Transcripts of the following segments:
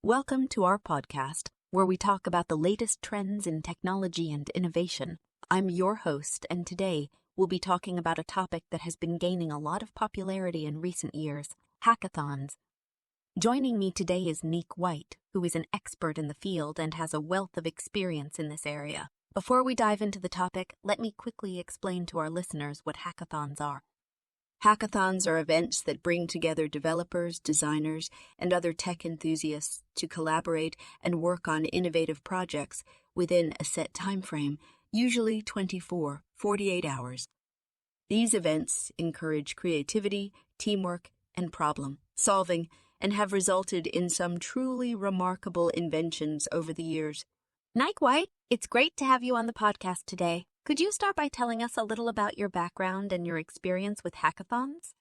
Welcome to our podcast, where we talk about the latest trends in technology and innovation. I'm your host, and today we'll be talking about a topic that has been gaining a lot of popularity in recent years, hackathons. Joining me today is Nick White, who is an expert in the field and has a wealth of experience in this area. Before we dive into the topic, let me quickly explain to our listeners what hackathons are. Hackathons are events that bring together developers, designers, and other tech enthusiasts to collaborate and work on innovative projects within a set time frame, usually 48 hours. These events encourage creativity, teamwork, and problem solving, and have resulted in some truly remarkable inventions over the years. Nick White, it's great to have you on the podcast today. Could you start by telling us a little about your background and your experience with hackathons?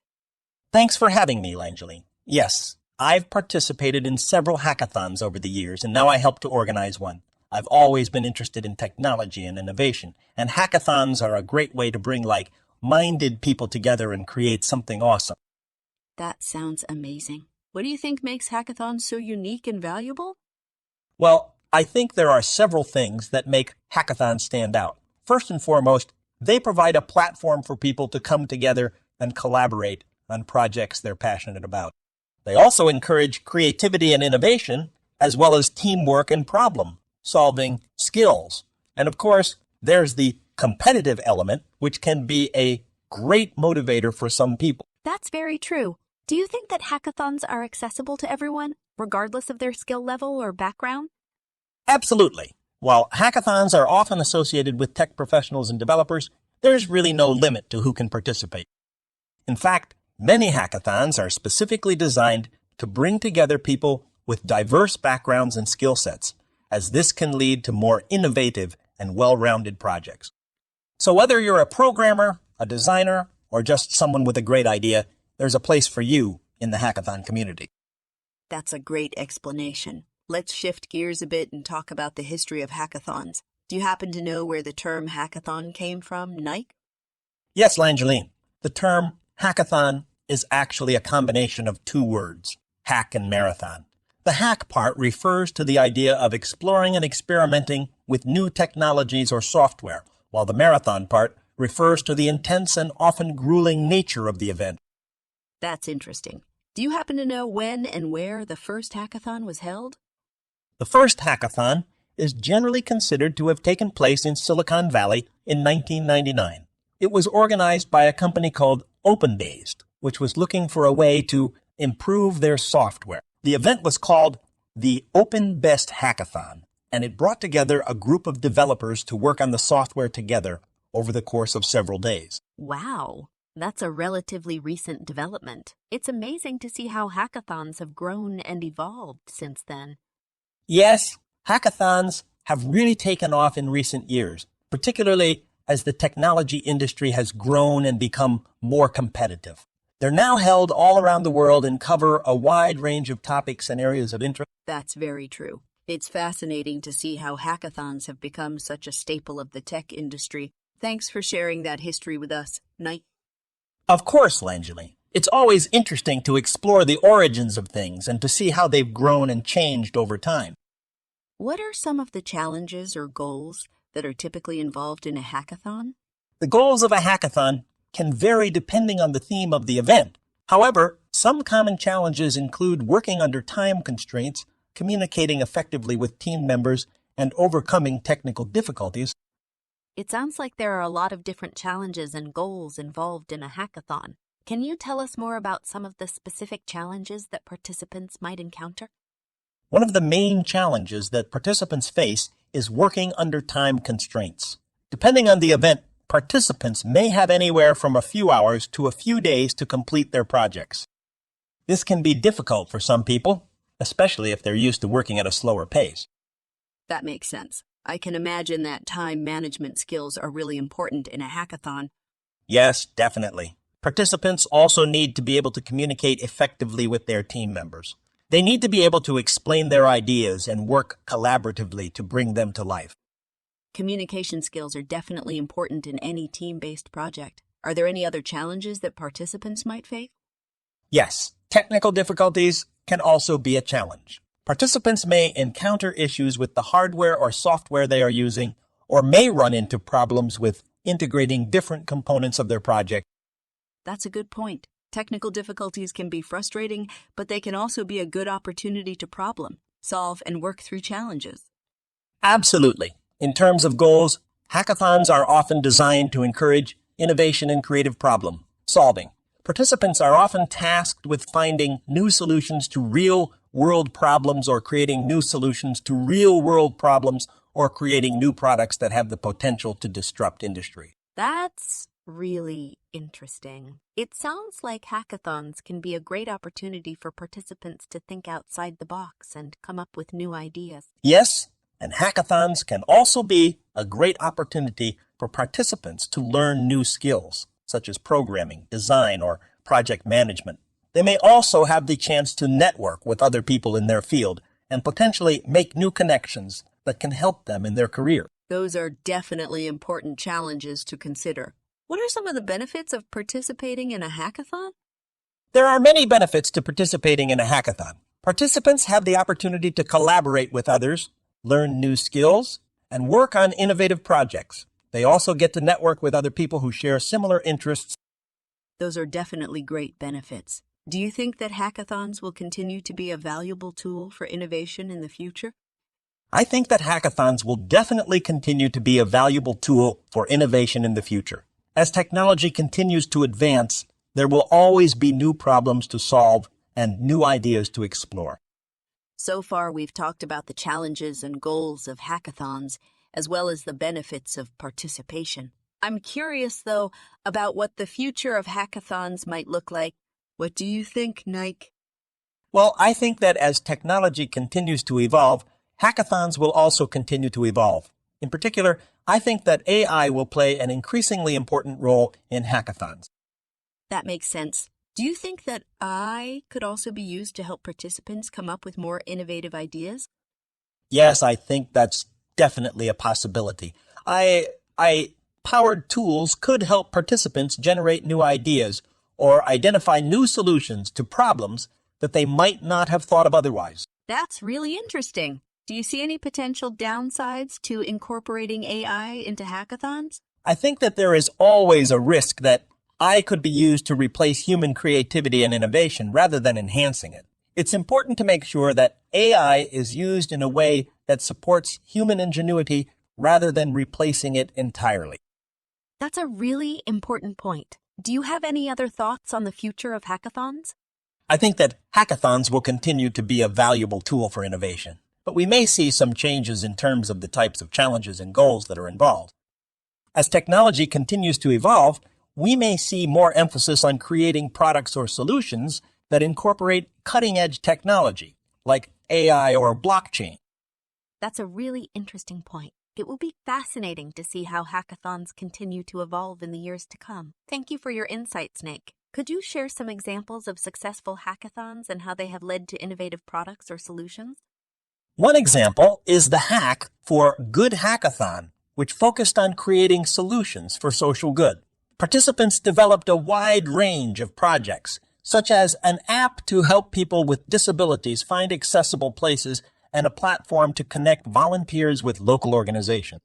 Thanks for having me, Langeline. Yes, I've participated in several hackathons over the years, and now I help to organize one. I've always been interested in technology and innovation, and hackathons are a great way to bring like-minded people together and create something awesome. That sounds amazing. What do you think makes hackathons so unique and valuable? Well, I think there are several things that make hackathons stand out. First and foremost, they provide a platform for people to come together and collaborate on projects they're passionate about. They also encourage creativity and innovation, as well as teamwork and problem-solving skills. And of course, there's the competitive element, which can be a great motivator for some people. That's very true. Do you think that hackathons are accessible to everyone, regardless of their skill level or background? Absolutely. While hackathons are often associated with tech professionals and developers, there's really no limit to who can participate. In fact, many hackathons are specifically designed to bring together people with diverse backgrounds and skill sets, as this can lead to more innovative and well-rounded projects. So whether you're a programmer, a designer, or just someone with a great idea, there's a place for you in the hackathon community. That's a great explanation. Let's shift gears a bit and talk about the history of hackathons. Do you happen to know where the term hackathon came from, Nike? Yes, Langeline. The term hackathon is actually a combination of two words, hack and marathon. The hack part refers to the idea of exploring and experimenting with new technologies or software, while the marathon part refers to the intense and often grueling nature of the event. That's interesting. Do you happen to know when and where the first hackathon was held? The first hackathon is generally considered to have taken place in Silicon Valley in 1999. It was organized by a company called OpenBased, which was looking for a way to improve their software. The event was called the Open Best Hackathon, and it brought together a group of developers to work on the software together over the course of several days. Wow, that's a relatively recent development. It's amazing to see how hackathons have grown and evolved since then. Yes, hackathons have really taken off in recent years, particularly as the technology industry has grown and become more competitive. They're now held all around the world and cover a wide range of topics and areas of interest. That's very true. It's fascinating to see how hackathons have become such a staple of the tech industry. Thanks for sharing that history with us, Nike. Of course, Langeline. It's always interesting to explore the origins of things and to see how they've grown and changed over time. What are some of the challenges or goals that are typically involved in a hackathon? The goals of a hackathon can vary depending on the theme of the event. However, some common challenges include working under time constraints, communicating effectively with team members, and overcoming technical difficulties. It sounds like there are a lot of different challenges and goals involved in a hackathon. Can you tell us more about some of the specific challenges that participants might encounter? One of the main challenges that participants face is working under time constraints. Depending on the event, participants may have anywhere from a few hours to a few days to complete their projects. This can be difficult for some people, especially if they're used to working at a slower pace. That makes sense. I can imagine that time management skills are really important in a hackathon. Yes, definitely. Participants also need to be able to communicate effectively with their team members. They need to be able to explain their ideas and work collaboratively to bring them to life. Communication skills are definitely important in any team-based project. Are there any other challenges that participants might face? Yes, technical difficulties can also be a challenge. Participants may encounter issues with the hardware or software they are using, or may run into problems with integrating different components of their project. That's a good point. Technical difficulties can be frustrating, but they can also be a good opportunity to problem, solve, and work through challenges. Absolutely. In terms of goals, hackathons are often designed to encourage innovation and creative problem solving. Participants are often tasked with finding new solutions to real-world problems or creating new solutions to real-world problems or creating new products that have the potential to disrupt industry. That's really interesting. It sounds like hackathons can be a great opportunity for participants to think outside the box and come up with new ideas. Yes, and hackathons can also be a great opportunity for participants to learn new skills, such as programming, design, or project management. They may also have the chance to network with other people in their field and potentially make new connections that can help them in their career. Those are definitely important challenges to consider. What are some of the benefits of participating in a hackathon? There are many benefits to participating in a hackathon. Participants have the opportunity to collaborate with others, learn new skills, and work on innovative projects. They also get to network with other people who share similar interests. Those are definitely great benefits. Do you think that hackathons will continue to be a valuable tool for innovation in the future? I think that hackathons will definitely continue to be a valuable tool for innovation in the future. As technology continues to advance, there will always be new problems to solve and new ideas to explore. So far, we've talked about the challenges and goals of hackathons, as well as the benefits of participation. I'm curious, though, about what the future of hackathons might look like. What do you think, Nike? Well, I think that as technology continues to evolve, hackathons will also continue to evolve. In particular, I think that AI will play an increasingly important role in hackathons. That makes sense. Do you think that AI could also be used to help participants come up with more innovative ideas? Yes, I think that's definitely a possibility. Powered tools could help participants generate new ideas or identify new solutions to problems that they might not have thought of otherwise. That's really interesting. Do you see any potential downsides to incorporating AI into hackathons? I think that there is always a risk that AI could be used to replace human creativity and innovation rather than enhancing it. It's important to make sure that AI is used in a way that supports human ingenuity rather than replacing it entirely. That's a really important point. Do you have any other thoughts on the future of hackathons? I think that hackathons will continue to be a valuable tool for innovation, but we may see some changes in terms of the types of challenges and goals that are involved. As technology continues to evolve, we may see more emphasis on creating products or solutions that incorporate cutting-edge technology, like AI or blockchain. That's a really interesting point. It will be fascinating to see how hackathons continue to evolve in the years to come. Thank you for your insights, Nick. Could you share some examples of successful hackathons and how they have led to innovative products or solutions? One example is the hack for Good Hackathon, which focused on creating solutions for social good. Participants developed a wide range of projects, such as an app to help people with disabilities find accessible places and a platform to connect volunteers with local organizations.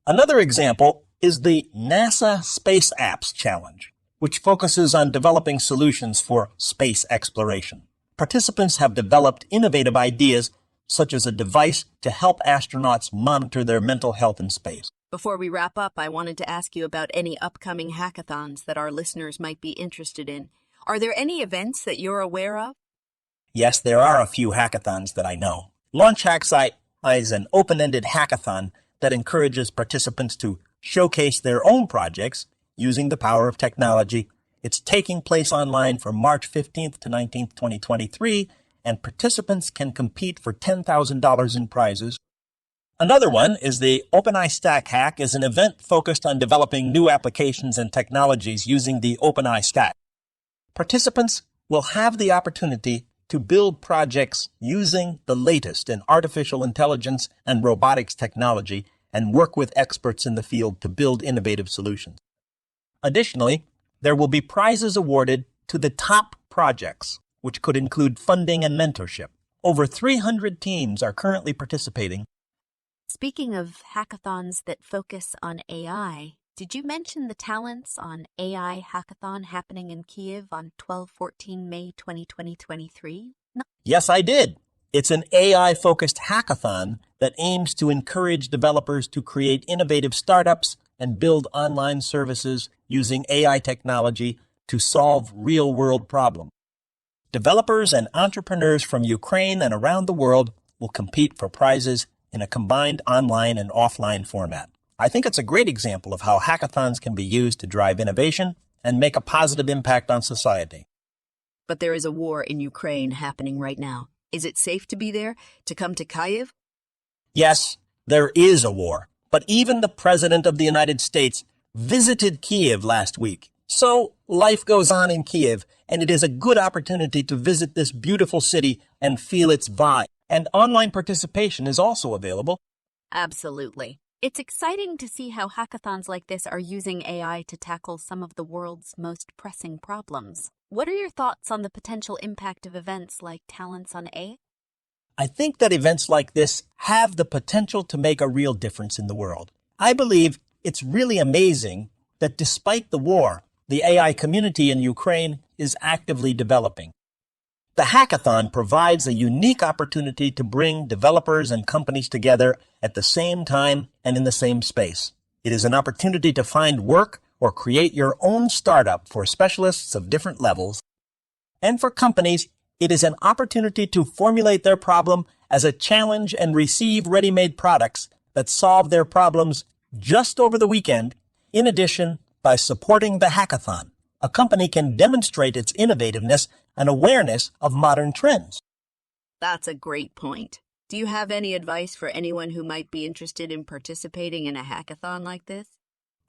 Another example is the NASA Space Apps Challenge, which focuses on developing solutions for space exploration. Participants have developed innovative ideas, such as a device to help astronauts monitor their mental health in space. Before we wrap up, I wanted to ask you about any upcoming hackathons that our listeners might be interested in. Are there any events that you're aware of? Yes, there are a few hackathons that I know. Launch Hacksite is an open-ended hackathon that encourages participants to showcase their own projects using the power of technology. It's taking place online from March 15th to 19th, 2023, and participants can compete for $10,000 in prizes. Another one is the OpenAI Stack Hack, is an event focused on developing new applications and technologies using the OpenAI Stack. Participants will have the opportunity to build projects using the latest in artificial intelligence and robotics technology and work with experts in the field to build innovative solutions. Additionally, there will be prizes awarded to the top projects, which could include funding and mentorship. Over 300 teams are currently participating. Speaking of hackathons that focus on AI, did you mention the Talents on AI hackathon happening in Kyiv on 12-14 May 2023? No. Yes, I did. It's an AI-focused hackathon that aims to encourage developers to create innovative startups and build online services using AI technology to solve real-world problems. Developers and entrepreneurs from Ukraine and around the world will compete for prizes in a combined online and offline format. I think it's a great example of how hackathons can be used to drive innovation and make a positive impact on society. But there is a war in Ukraine happening right now. Is it safe to be there, to come to Kyiv? Yes, there is a war, but even the President of the United States visited Kyiv last week. So life goes on in Kyiv, and it is a good opportunity to visit this beautiful city and feel its vibe. And online participation is also available. Absolutely. It's exciting to see how hackathons like this are using AI to tackle some of the world's most pressing problems. What are your thoughts on the potential impact of events like Talents on AI? I think that events like this have the potential to make a real difference in the world. I believe it's really amazing that despite the war, the AI community in Ukraine is actively developing. The hackathon provides a unique opportunity to bring developers and companies together at the same time and in the same space. It is an opportunity to find work or create your own startup for specialists of different levels. And for companies, it is an opportunity to formulate their problem as a challenge and receive ready-made products that solve their problems just over the weekend. In addition, by supporting the hackathon, a company can demonstrate its innovativeness and awareness of modern trends. That's a great point. Do you have any advice for anyone who might be interested in participating in a hackathon like this?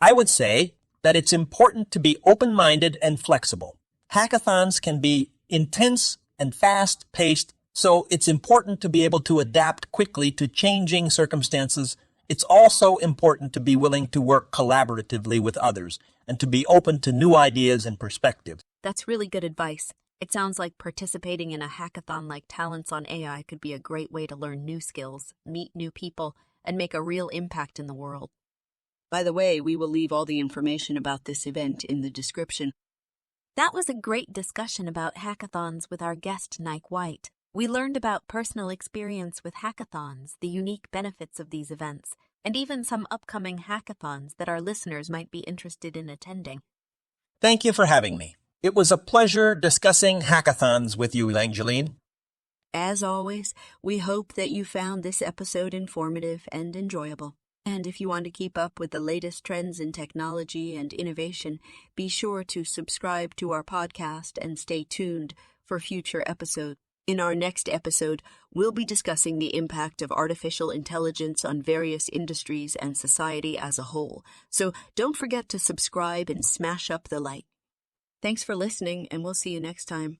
I would say that it's important to be open-minded and flexible. Hackathons can be intense and fast-paced, so it's important to be able to adapt quickly to changing circumstances. It's also important to be willing to work collaboratively with others and to be open to new ideas and perspectives. That's really good advice. It sounds like participating in a hackathon like Talents on AI could be a great way to learn new skills, meet new people, and make a real impact in the world. By the way, we will leave all the information about this event in the description. That was a great discussion about hackathons with our guest, Nike White. We learned about personal experience with hackathons, the unique benefits of these events, and even some upcoming hackathons that our listeners might be interested in attending. Thank you for having me. It was a pleasure discussing hackathons with you, Angeline. As always, we hope that you found this episode informative and enjoyable. And if you want to keep up with the latest trends in technology and innovation, be sure to subscribe to our podcast and stay tuned for future episodes. In our next episode, we'll be discussing the impact of artificial intelligence on various industries and society as a whole. So don't forget to subscribe and smash up the like. Thanks for listening, and we'll see you next time.